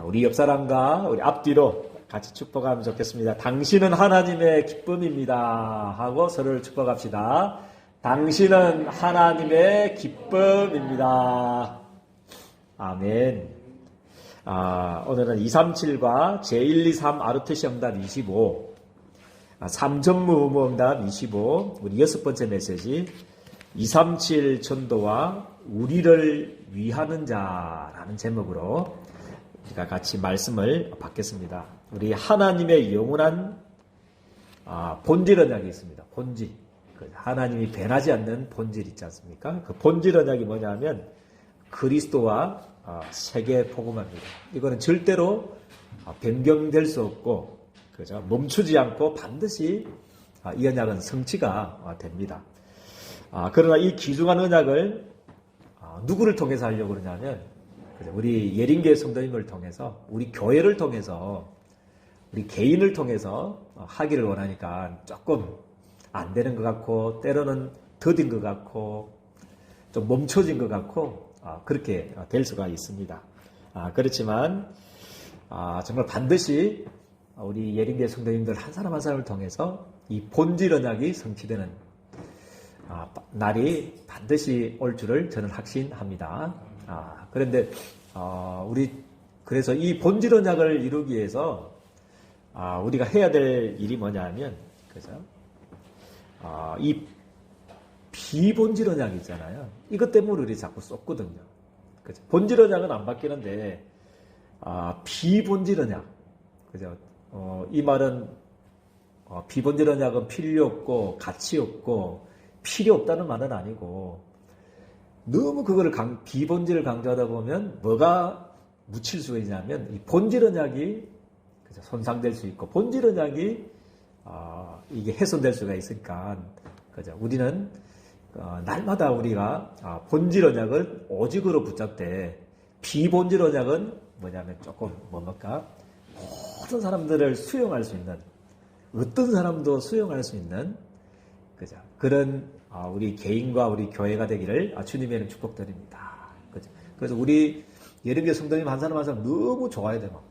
우리 옆 사람과 우리 앞뒤로 같이 축복하면 좋겠습니다. 당신은 하나님의 기쁨입니다 하고 서로를 축복합시다. 당신은 하나님의 기쁨입니다. 아멘. 오늘은 237과 제123 아르테시 응답 25, 3전무 응답 25, 우리 6번째 메시지 237 전도와 우리를 위하는 자라는 제목으로 우리가 같이 말씀을 받겠습니다. 우리 하나님의 영원한 본질 언약이 있습니다. 본질. 하나님이 변하지 않는 본질 있지 않습니까? 그 본질 언약이 뭐냐면 그리스도와 세계 복음화입니다. 이거는 절대로 변경될 수 없고, 그죠? 멈추지 않고 반드시 이 언약은 성취가 됩니다. 그러나 이 귀중한 언약을 누구를 통해서 하려고 그러냐면, 우리 예린교회 성도님을 통해서, 우리 교회를 통해서, 우리 개인을 통해서 하기를 원하니까 조금 안 되는 것 같고, 때로는 더딘 것 같고, 좀 멈춰진 것 같고, 그렇게 될 수가 있습니다. 그렇지만 정말 반드시 우리 예린교회 성도님들 한 사람 한 사람을 통해서 이 본질 언약이 성취되는 날이 반드시 올 줄을 저는 확신합니다. 그런데 그래서 이 본질 언약을 이루기 위해서 우리가 해야 될 일이 뭐냐면, 그죠? 이 비본질 언약이 있잖아요. 이것 때문에 우리 자꾸 쏟거든요. 그죠? 본질 언약은 안 바뀌는데, 비본질 언약. 그죠? 이 말은, 비본질 언약은 필요 없고, 가치 없고, 필요 없다는 말은 아니고, 너무 그거를 비본질을 강조하다 보면 뭐가 묻힐 수가 있냐면, 이 본질 언약이 그죠? 손상될 수 있고, 본질 언약이, 이게 훼손될 수가 있으니까, 그죠? 우리는 날마다 우리가 본질 언약을 오직으로 붙잡되 비본질 언약은 뭐냐면 조금 뭡니까? 모든 사람들을 수용할 수 있는, 어떤 사람도 수용할 수 있는, 그죠? 그런 우리 개인과 우리 교회가 되기를 주님의 이름 축복드립니다. 그죠? 그래서 우리 예림교회 성도님 한 사람 한 사람 너무 좋아야 돼. 막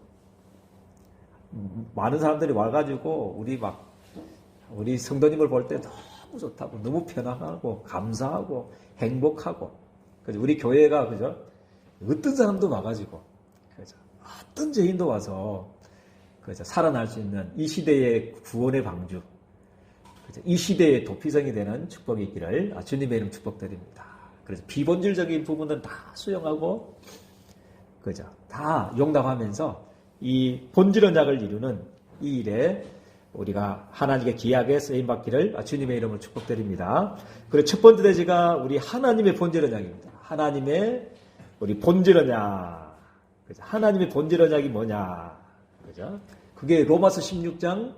많은 사람들이 와가지고 우리 성도님을 볼 때 너무 좋다고, 너무 편안하고, 감사하고, 행복하고, 그죠? 우리 교회가, 그죠? 어떤 사람도 와가지고, 그죠? 어떤 죄인도 와서, 그죠? 살아날 수 있는 이 시대의 구원의 방주, 그죠? 이 시대의 도피성이 되는 축복이 있기를 주님의 이름 축복드립니다. 그래서 비본질적인 부분은 다 수용하고, 그죠? 다 용납하면서 이 본질 언약을 이루는 이 일에 우리가 하나님께 귀하게 쓰임받기를 주님의 이름으로 축복드립니다. 그리고 첫 번째 대지가 우리 하나님의 본질 언약입니다. 하나님의 우리 본질 언약. 그죠? 하나님의 본질 언약이 뭐냐? 그죠? 그게 로마서 16장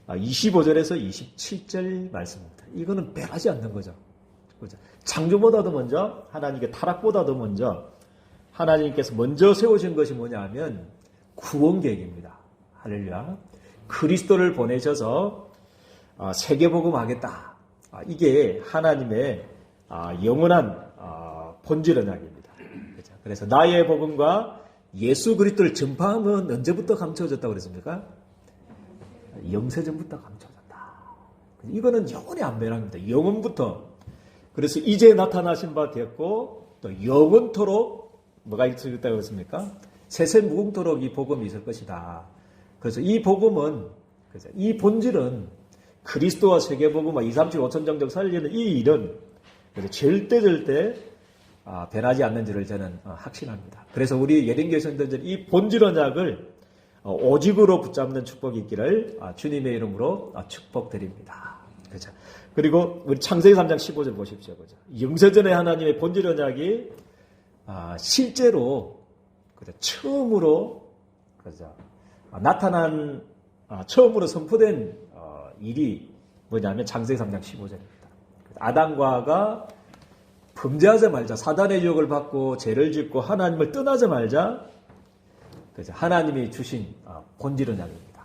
25절에서 27절 말씀입니다. 이거는 변하지 않는 거죠. 그죠? 창조보다도 먼저, 하나님께 타락보다도 먼저, 하나님께서 먼저 세우신 것이 뭐냐 하면 구원 계획입니다. 할렐루야. 그리스도를 보내셔서 세계복음 하겠다. 이게 하나님의 영원한 본질 언약입니다. 그래서 나의 복음과 예수 그리스도를 전파하면 언제부터 감춰졌다고 그랬습니까? 영세전부터 감춰졌다. 이거는 영원히 안 변합니다. 영원부터. 그래서 이제 나타나신 바 되었고 또 영원토록 뭐가 있었다고 했습니까? 세세무궁토록 이 복음이 있을 것이다. 그래서 이 복음은, 이 본질은 그리스도와 세계복음과 237, 5천 정적 살리는 이 일은 절대 변하지 않는 줄을 저는 확신합니다. 그래서 우리 예린교회 성도들 이 본질 언약을 오직으로 붙잡는 축복이 있기를 주님의 이름으로 축복드립니다. 그죠? 그리고 우리 창세기 3장 15절 보십시오. 그죠? 영세전에 하나님의 본질 언약이 실제로 처음으로 그죠? 나타난 처음으로 선포된 일이 뭐냐면 창세기 3장 15절입니다. 아담과 하와가 범죄하자마자 사단의 유혹을 받고 죄를 짓고 하나님을 떠나자마자 그죠? 하나님이 주신 본질 언약입니다.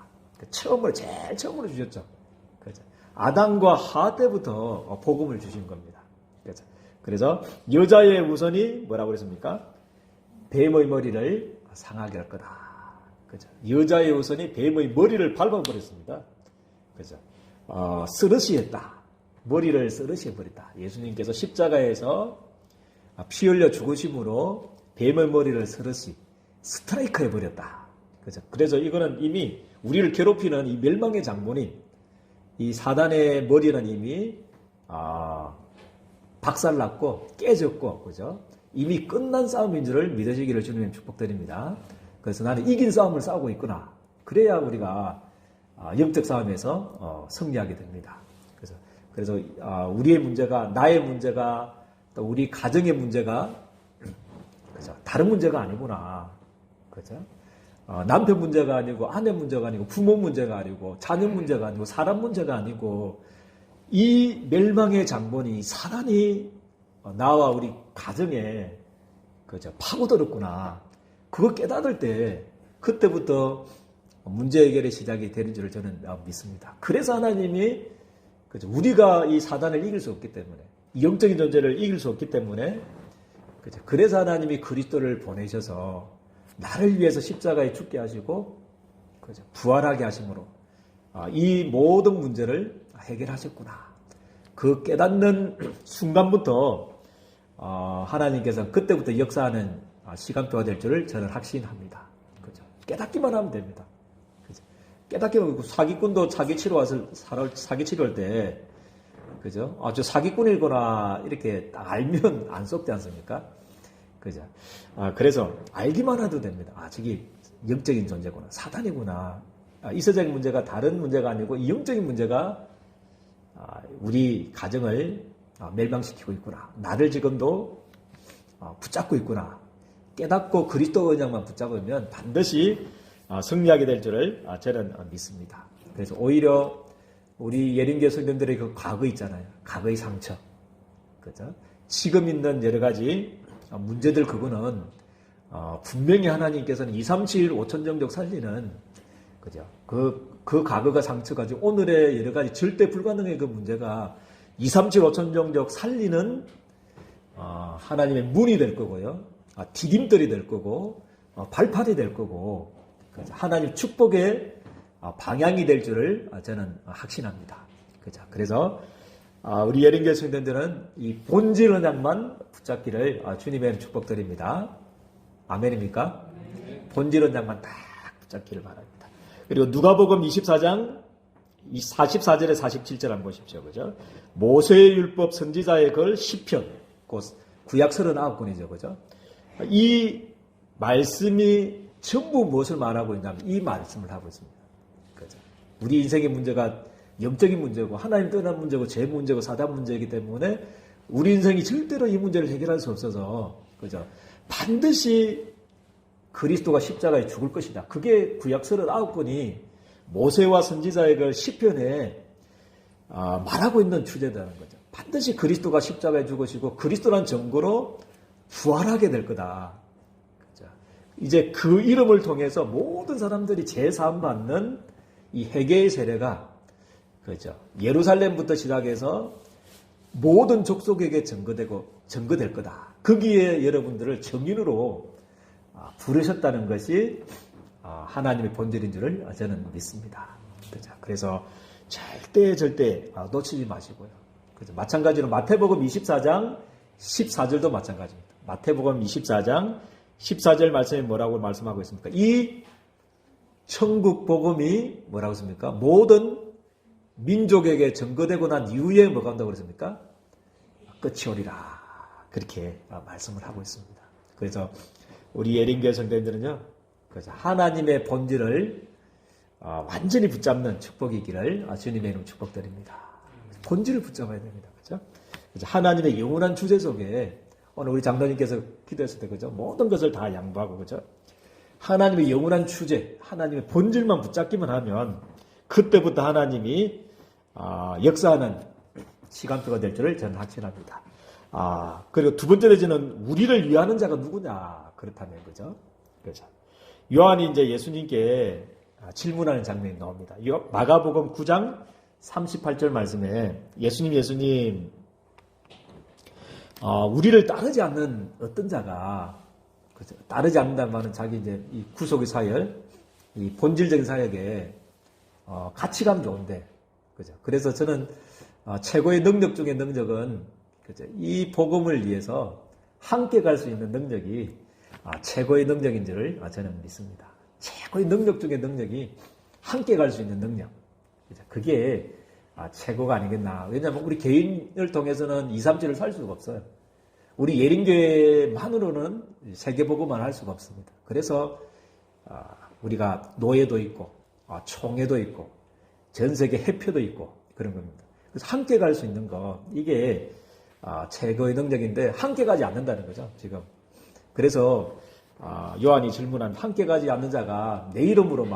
제일 처음으로 주셨죠. 그죠? 아담과 하와 때부터 복음을 주신 겁니다. 그죠? 그래서 여자의 우선이 뭐라고 그랬습니까? 뱀의 머리를 상하게 할 거다. 그죠? 여자의 후손이 뱀의 머리를 밟아버렸습니다. 그죠? 쓰러시했다. 머리를 쓰러시해버렸다. 예수님께서 십자가에서 피 흘려 죽으심으로 뱀의 머리를 쓰러시 스트라이크 해버렸다. 그죠? 그래서 이거는 이미 우리를 괴롭히는 이 멸망의 장본인, 이 사단의 머리는 이미 박살났고 깨졌고, 그죠? 이미 끝난 싸움인 줄을 믿으시기를 주님 축복드립니다. 그래서 나는 이긴 싸움을 싸우고 있구나. 그래야 우리가 영적 싸움에서 승리하게 됩니다. 그래서 우리의 문제가, 나의 문제가, 또 우리 가정의 문제가, 그죠? 다른 문제가 아니구나. 그죠? 남편 문제가 아니고, 아내 문제가 아니고, 부모 문제가 아니고, 자녀 문제가 아니고, 사람 문제가 아니고, 이 멸망의 장본이 사단이 나와 우리 가정에, 그죠? 파고들었구나. 그거 깨닫을 때, 그때부터 문제 해결의 시작이 되는 줄을 저는 믿습니다. 그래서 하나님이, 그죠? 우리가 이 사단을 이길 수 없기 때문에, 이 영적인 존재를 이길 수 없기 때문에, 그죠? 그래서 하나님이 그리스도를 보내셔서 나를 위해서 십자가에 죽게 하시고, 그죠? 부활하게 하심으로 이 모든 문제를 해결하셨구나. 그 깨닫는 순간부터 하나님께서 그때부터 역사하는 시간표가 될 줄을 저는 확신합니다. 그죠? 깨닫기만 하면 됩니다. 그죠? 깨닫기만 하고, 사기꾼도 사기 치료할 때, 그죠? 저 사기꾼이거나 이렇게 딱 알면 안 썩지 않습니까? 그죠? 그래서 알기만 해도 됩니다. 저기 영적인 존재구나. 사단이구나. 이 세상의 문제가 다른 문제가 아니고 이 영적인 문제가 우리 가정을 멸망시키고 있구나. 나를 지금도 붙잡고 있구나. 깨닫고 그리스도 언약만 붙잡으면 반드시 승리하게 될 줄을 저는 믿습니다. 그래서 오히려 우리 예린교 성도들의 그 과거 있잖아요. 과거의 상처. 그죠? 지금 있는 여러 가지 문제들, 그거는 분명히 하나님께서는 2, 3, 7, 5천 정도 살리는, 그죠? 그 과거가 상처가지고 오늘의 여러 가지 절대 불가능의 그 문제가 2, 3, 7, 5천 정도 살리는 하나님의 문이 될 거고요. 디딤돌이 될 거고, 발판이 될 거고, 그죠? 하나님 축복의 방향이 될 줄을 저는 확신합니다. 그죠? 그래서 우리 예린교회 성도들은 이 본질 언약만 붙잡기를 주님의 축복드립니다. 아멘입니까? 본질 언약만 딱 붙잡기를 바랍니다. 그리고 누가복음 24장 44절에 47절 한번 보십시오. 그죠? 모세의 율법, 선지자의 글, 시편, 구약 39권이죠. 그죠? 이 말씀이 전부 무엇을 말하고 있냐면 이 말씀을 하고 있습니다. 그죠? 우리 인생의 문제가 영적인 문제고 하나님 떠난 문제고 제 문제고 사단 문제이기 때문에 우리 인생이 절대로 이 문제를 해결할 수 없어서, 그죠? 반드시 그리스도가 십자가에 죽을 것이다. 그게 구약 39권이 모세와 선지자의 그 시편에 말하고 있는 주제라는 거죠. 반드시 그리스도가 십자가에 죽으시고 그리스도란 증거로 부활하게 될 거다. 그죠? 이제 그 이름을 통해서 모든 사람들이 재사함 받는 이 회개의 세례가, 그죠? 예루살렘부터 시작해서 모든 족속에게 증거될 거다. 거기에 여러분들을 증인으로 부르셨다는 것이 하나님의 본질인 줄을 저는 믿습니다. 그죠? 그래서 절대 놓치지 마시고요. 그죠? 마찬가지로 마태복음 24장 14절도 마찬가지입니다. 마태복음 24장 14절 말씀이 뭐라고 말씀하고 있습니까? 이 천국 복음이 뭐라고 했습니까? 모든 민족에게 증거되고 난 이후에 뭐가 온다고 그랬습니까? 끝이 오리라. 그렇게 말씀을 하고 있습니다. 그래서 우리 예린교회 성도님들은요, 그래서 하나님의 본질을 완전히 붙잡는 축복이기를 주님의 이름 축복드립니다. 본질을 붙잡아야 됩니다. 그죠? 그래서 하나님의 영원한 주제 속에 오늘 우리 장로님께서 기도했을 때, 그죠? 모든 것을 다 양보하고, 그죠? 하나님의 영원한 주제, 하나님의 본질만 붙잡기만 하면 그때부터 하나님이 역사하는 시간표가 될 줄을 저는 확신합니다. 그리고 두 번째 내지는 우리를 위하는 자가 누구냐? 그렇다면, 그죠? 그죠? 요한이 이제 예수님께 질문하는 장면이 나옵니다. 마가복음 9장 38절 말씀에 예수님, 우리를 따르지 않는 어떤 자가, 그죠? 따르지 않는다는 말은 자기 이제 이 구속의 사열, 이 본질적인 사역에 같이 가면 좋은데, 그죠? 그래서 저는 최고의 능력 중의 능력은, 그죠? 이 복음을 위해서 함께 갈 수 있는 능력이 최고의 능력인 줄을 저는 믿습니다. 최고의 능력 중의 능력이 함께 갈 수 있는 능력. 그죠? 그게 최고가 아니겠나. 왜냐하면 우리 개인을 통해서는 2, 3주를 살 수가 없어요. 우리 예린교회만으로는 세계복음만 할 수가 없습니다. 그래서 우리가 노예도 있고 총회도 있고 전 세계 해표도 있고 그런 겁니다. 그래서 함께 갈 수 있는 거 이게 최고의 능력인데 함께 가지 않는다는 거죠. 지금. 그래서 요한이 질문한 함께 가지 않는 자가 내 이름으로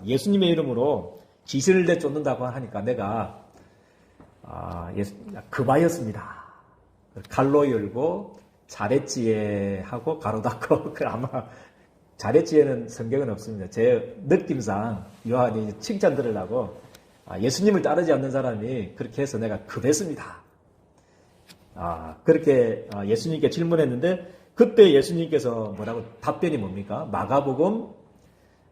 예수님의 이름으로 지시를 내쫓는다고 하니까 내가 그바였습니다. 갈로 열고 잘했지에 하고 가로 닫고 아마 잘했지에는 성경은 없습니다. 제 느낌상 요한이 칭찬 들으려고 예수님을 따르지 않는 사람이 그렇게 해서 내가 급했습니다. 그렇게 예수님께 질문했는데 그때 예수님께서 뭐라고 답변이 뭡니까? 마가복음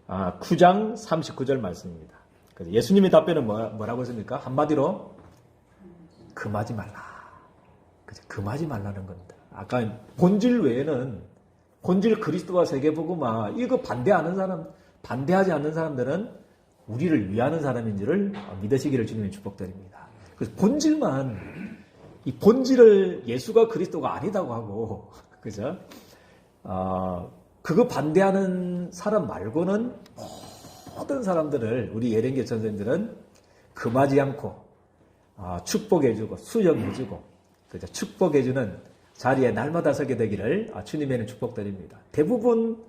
9장 39절 말씀입니다. 그래서 예수님의 답변은 뭐라고 했습니까? 한마디로 금하지 말라. 금하지 말라는 겁니다. 아까 본질 외에는 본질 그리스도와 세계복음화 이거 반대하지 않는 사람들은 우리를 위하는 사람인지를 믿으시기를 주님의 축복드립니다. 그래서 이 본질을 예수가 그리스도가 아니다고 하고, 그죠? 그거 반대하는 사람 말고는 모든 사람들을 우리 예련교 선생님들은 금하지 않고 축복해주고 수용해주고, 그죠? 축복해주는 자리에 날마다 서게 되기를 주님에는 축복드립니다. 대부분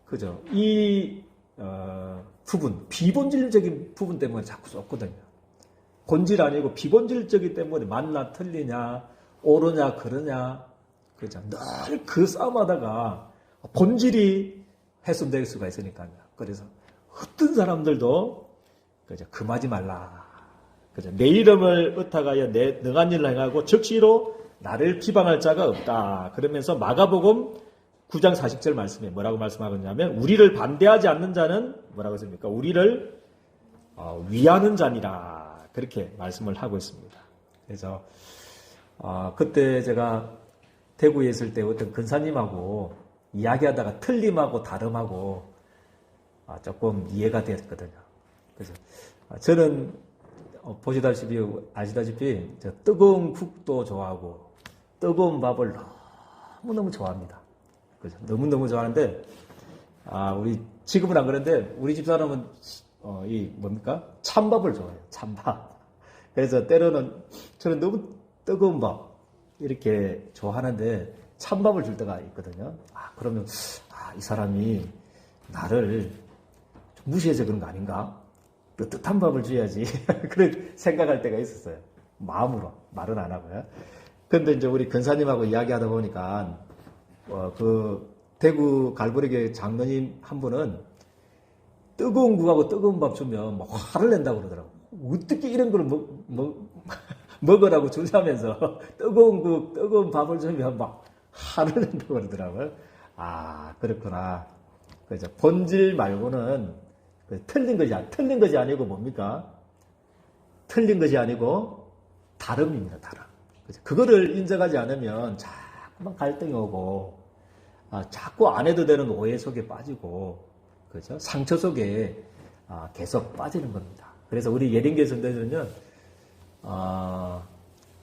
그죠? 이 부분 비본질적인 부분 때문에 자꾸 쏟거든요. 본질 아니고 비본질적이기 때문에 맞나 틀리냐 옳으냐 그러냐 그죠? 늘 그 싸움하다가 본질이 훼손될 수가 있으니까요. 그래서 어떤 사람들도 그죠? 금하지 말라. 그죠? 내 이름을 의탁하여 내 능한 일을 행하고 즉시로 나를 비방할 자가 없다. 그러면서 마가복음 9장 40절 말씀에 뭐라고 말씀하겠냐면 우리를 반대하지 않는 자는 뭐라고 했습니까? 우리를 위하는 자니라. 그렇게 말씀을 하고 있습니다. 그래서 그때 제가 대구에 있을 때 어떤 근사님하고 이야기하다가 틀림하고 다름하고 조금 이해가 됐거든요. 그래서 저는 아시다시피 저 뜨거운 국도 좋아하고 뜨거운 밥을 너무너무 좋아합니다. 그죠? 너무너무 좋아하는데 우리 지금은 안 그런데 우리 집사람은 뭡니까? 찬밥을 좋아해요. 찬밥. 그래서 때로는 저는 너무 뜨거운 밥 이렇게 좋아하는데 찬밥을 줄 때가 있거든요. 그러면 이 사람이 나를 좀 무시해서 그런 거 아닌가? 뜨뜻한 밥을 줘야지. 그런 생각할 때가 있었어요. 마음으로. 말은 안 하고요. 근데 이제 우리 근사님하고 이야기하다 보니까, 대구 갈보리교회 장로님 한 분은 뜨거운 국하고 뜨거운 밥 주면 막 화를 낸다고 그러더라고요. 어떻게 이런 걸 먹으라고 주자면서 뜨거운 국, 뜨거운 밥을 주면 막 화를 낸다고 그러더라고요. 그렇구나. 그죠. 본질 말고는 틀린 것이 아니고 뭡니까? 틀린 것이 아니고 다름입니다. 다름. 그죠? 그거를 인정하지 않으면 자꾸만 갈등이 오고 자꾸 안 해도 되는 오해 속에 빠지고 그죠? 상처 속에 계속 빠지는 겁니다. 그래서 우리 예린교회 선배들은요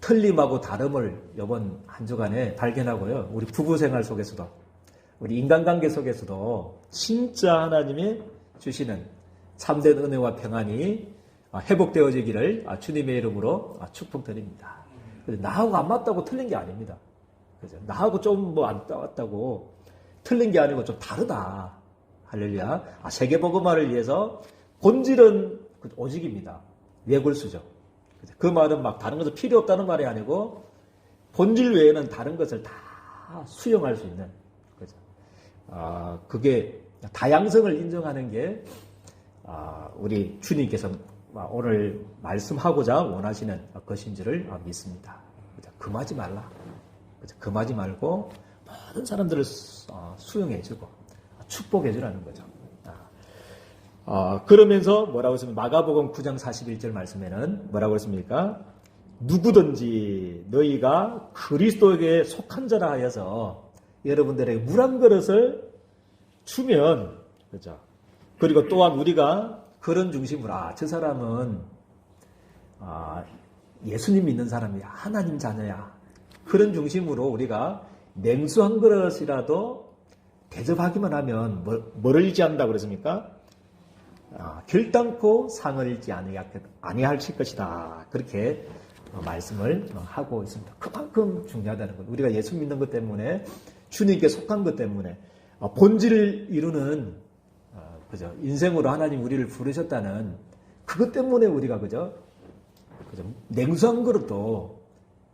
틀림하고 다름을 이번 한 주간에 발견하고요. 우리 부부 생활 속에서도 우리 인간관계 속에서도 진짜 하나님이 주시는 참된 은혜와 평안이 회복되어지기를 주님의 이름으로 축복드립니다. 나하고 안 맞다고 틀린 게 아닙니다. 그죠? 나하고 좀 안 맞다고 틀린 게 아니고 좀 다르다. 할렐루야. 세계복음화를 위해서 본질은 오직입니다. 외골수죠. 그 말은 막 다른 것은 필요 없다는 말이 아니고 본질 외에는 다른 것을 다 수용할 수 있는 그죠? 그게 다양성을 인정하는 게 우리 주님께서 오늘 말씀하고자 원하시는 것인지를 믿습니다. 그죠? 금하지 말라. 그죠? 금하지 말고 모든 사람들을 수용해주고 축복해주라는 거죠. 그러면서 뭐라고 했습니까? 마가복음 9장 41절 말씀에는 뭐라고 했습니까? 누구든지 너희가 그리스도에게 속한 자라 하여서 여러분들에게 물 한 그릇을 주면, 그죠? 그리고 또한 우리가 그런 중심으로, 저 사람은, 예수님 믿는 사람이야. 하나님 자녀야. 그런 중심으로 우리가 냉수 한 그릇이라도 대접하기만 하면 뭐를 잃지 않는다고 그랬습니까? 결단코 상을 잃지 아니할 것이다. 그렇게 말씀을 하고 있습니다. 그만큼 중요하다는 것. 우리가 예수 믿는 것 때문에, 주님께 속한 것 때문에, 본질을 이루는, 그죠? 인생으로 하나님 우리를 부르셨다는 그것 때문에 우리가, 그죠? 냉수 한 그릇도,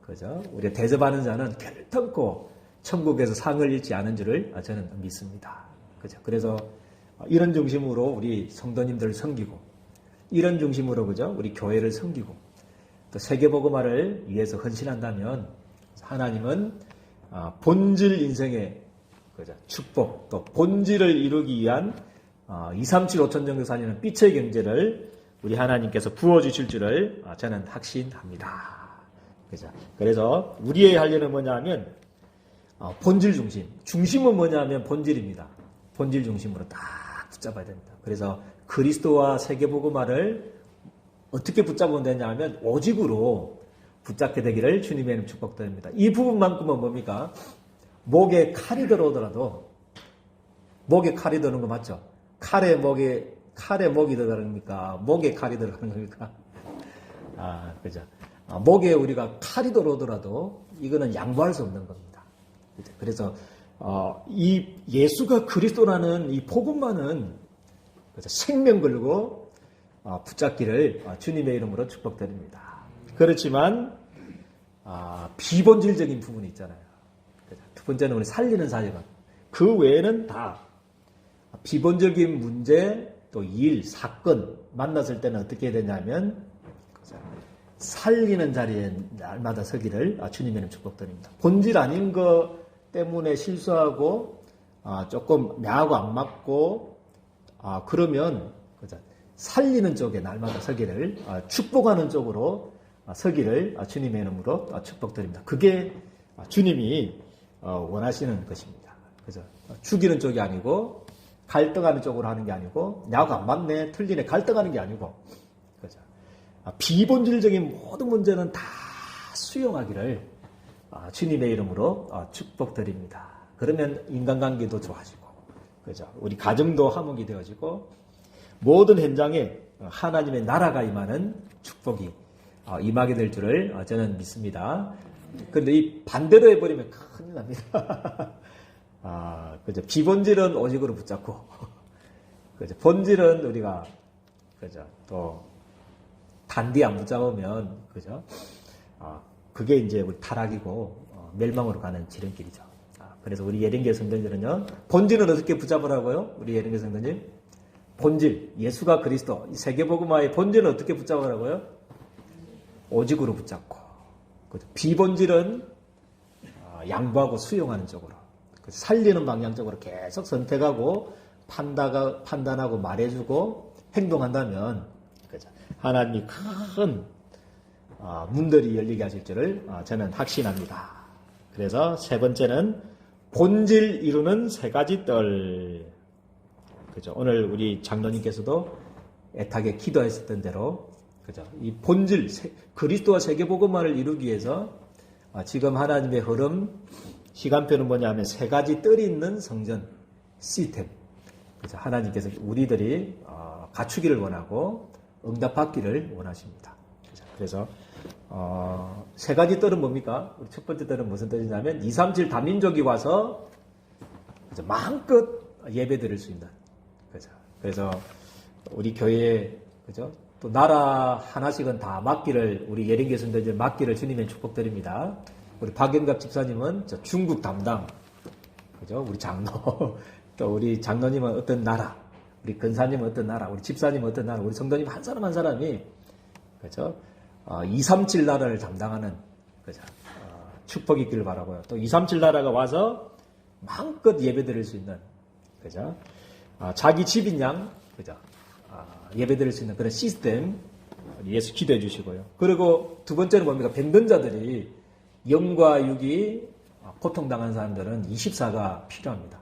그죠? 우리가 대접하는 자는 결단코 천국에서 상을 잃지 않은 줄을 저는 믿습니다. 그죠? 그래서 이런 중심으로 우리 성도님들을 섬기고, 이런 중심으로, 그죠? 우리 교회를 섬기고, 또 세계복음화를 위해서 헌신한다면 하나님은 본질 인생의, 그죠? 축복, 또 본질을 이루기 위한 237 5천 정도 살리는 빛의 경제를 우리 하나님께서 부어주실 줄을 저는 확신합니다. 그죠? 그래서 우리의 할 일은 뭐냐면 본질 중심. 중심은 뭐냐면 본질입니다. 본질 중심으로 딱 붙잡아야 됩니다. 그래서 그리스도와 세계복음화를 어떻게 붙잡으면 되냐면 오직으로 붙잡게 되기를 주님의 이름 축복드립니다. 이 부분만큼은 뭡니까? 목에 칼이 들어오더라도, 목에 칼이 들어오는 거 맞죠? 칼에 목이 들어갑니까? 목에 칼이 들어가는 겁니까? 그죠? 목에 우리가 칼이 들어오더라도 이거는 양보할 수 없는 겁니다. 그죠? 그래서 이 예수가 그리스도라는 이 복음만은, 그죠? 생명 걸고 붙잡기를 주님의 이름으로 축복드립니다. 그렇지만 비본질적인 부분이 있잖아요. 그죠? 두 번째는 우리 살리는 사역은, 그 외에는 다 비본적인 문제, 또 일, 사건 만났을 때는 어떻게 해야 되냐면 살리는 자리에 날마다 서기를 주님의 이름 축복드립니다. 본질 아닌 것 때문에 실수하고 조금 나하고 안 맞고 그러면, 그죠? 살리는 쪽에 날마다 서기를, 축복하는 쪽으로 서기를 주님의 이름으로 축복드립니다. 그게 주님이 원하시는 것입니다. 그래서 죽이는 쪽이 아니고, 갈등하는 쪽으로 하는 게 아니고, 나하고 안 맞네, 틀리네, 갈등하는 게 아니고, 그죠? 비본질적인 모든 문제는 다 수용하기를 주님의 이름으로 축복드립니다. 그러면 인간관계도 좋아지고, 그죠? 우리 가정도 화목이 되어지고, 모든 현장에 하나님의 나라가 임하는 축복이 임하게 될 줄을 저는 믿습니다. 그런데 이 반대로 해버리면 큰일 납니다. 그죠? 비본질은 오직으로 붙잡고, 그죠? 본질은 우리가, 그죠? 또, 단디 안 붙잡으면, 그죠? 그게 이제 우리 타락이고, 멸망으로 가는 지름길이죠. 그래서 우리 예린교 성도님들은요, 본질은 어떻게 붙잡으라고요? 우리 예린교 성도님? 본질, 예수가 그리스도, 세계복음화의 본질은 어떻게 붙잡으라고요? 오직으로 붙잡고, 그죠? 비본질은 양보하고 수용하는 쪽으로, 살리는 방향 쪽으로 계속 선택하고 판단하고 말해주고 행동한다면, 그죠? 하나님이 큰 문들이 열리게 하실 줄을 저는 확신합니다. 그래서 세 번째는 본질 이루는 세 가지 뜰. 그죠? 오늘 우리 장로님께서도 애타게 기도했었던 대로, 그죠? 이 본질, 그리스도와 세계복음화를 이루기 위해서 지금 하나님의 흐름, 시간표는 뭐냐면 세 가지 뜰이 있는 성전 시스템. 그죠? 하나님께서 우리들이 갖추기를 원하고 응답받기를 원하십니다. 그죠? 그래서 세 가지 뜰은 뭡니까? 우리 첫 번째 뜰은 무슨 뜰이냐면 237 다민족이 와서, 그죠? 마음껏 예배 드릴 수 있는, 그죠? 그래서 우리 교회에, 그죠? 또 나라 하나씩은 다 맡기를, 우리 예린교 성도들 맡기를 주님의 축복드립니다. 우리 박영갑 집사님은 중국 담당, 그죠? 우리 장로, 또 우리 장로님은 어떤 나라, 우리 근사님은 어떤 나라, 우리 집사님은 어떤 나라, 우리 성도님 한 사람 한 사람이, 그죠? 237 나라를 담당하는, 그죠? 축복이 있기를 바라고요. 또 237 나라가 와서 마음껏 예배 드릴 수 있는, 그죠? 자기 집인 양, 그죠? 예배드릴 수 있는 그런 시스템 예수 기도해 주시고요. 그리고 두 번째는 뭡니까? 변변자들이 영과 육이 고통당한 사람들은 24가 필요합니다.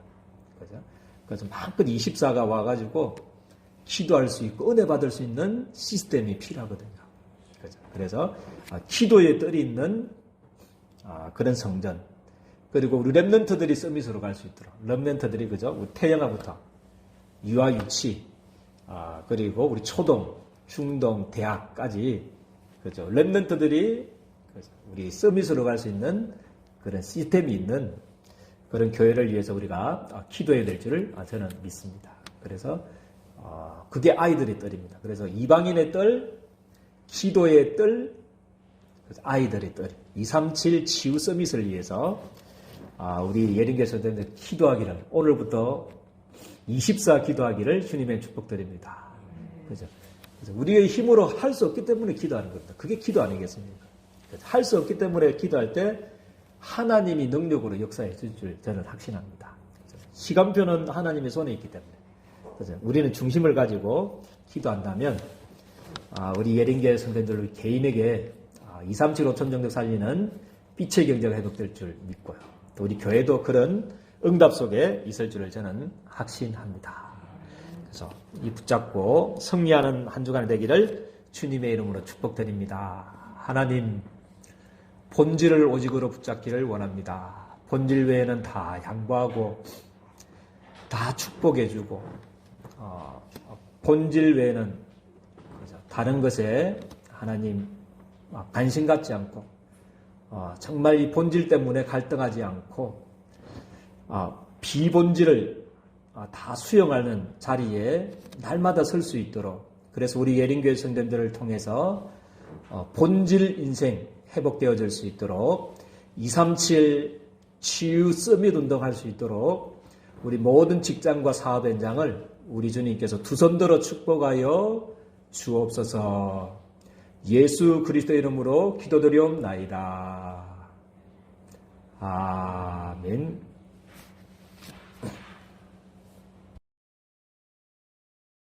그죠? 그래서 마음껏 24가 와가지고 기도할 수 있고 은혜 받을 수 있는 시스템이 필요하거든요. 그죠? 그래서 기도의 뜰이 있는 그런 성전. 그리고 우리 렘넌트들이 서밋으로 갈 수 있도록. 렘넌트들이 그죠? 우리 태영아부터 유아 유치, 그리고 우리 초동, 중동, 대학까지 그죠? 렘넌트들이 우리 서밋으로 갈 수 있는 그런 시스템이 있는 그런 교회를 위해서 우리가 기도해야 될 줄을 저는 믿습니다. 그래서 그게 아이들의 뜰입니다. 그래서 이방인의 뜰, 기도의 뜰, 아이들의 뜰, 237 치유 서밋을 위해서 우리 예린교회 선생님들 기도하기를 오늘부터 24 기도하기를 주님의 축복드립니다. 그죠? 그래서 우리의 힘으로 할 수 없기 때문에 기도하는 겁니다. 그게 기도 아니겠습니까? 할 수 없기 때문에 기도할 때 하나님이 능력으로 역사해 줄 줄 저는 확신합니다. 시간표는 하나님의 손에 있기 때문에. 그래서 우리는 중심을 가지고 기도한다면 우리 예린교회 선생님들 개인에게 237 5천 정도 살리는 빛의 경제가 회복될 줄 믿고요. 또 우리 교회도 그런 응답 속에 있을 줄을 저는 확신합니다. 그래서 이 붙잡고 승리하는 한 주간이 되기를 주님의 이름으로 축복드립니다. 하나님, 본질을 오직으로 붙잡기를 원합니다. 본질 외에는 다 양보하고 다 축복해주고 본질 외에는 다른 것에 하나님 관심 갖지 않고 정말 이 본질 때문에 갈등하지 않고 비본질을 다 수용하는 자리에 날마다 설 수 있도록, 그래서 우리 예린교회 성도들을 통해서 본질 인생 회복되어질 수 있도록 237 치유 서밋 운동할 수 있도록 우리 모든 직장과 사업 현장을 우리 주님께서 두 손 들어 축복하여 주옵소서. 예수 그리스도 이름으로 기도드리옵나이다. 아멘.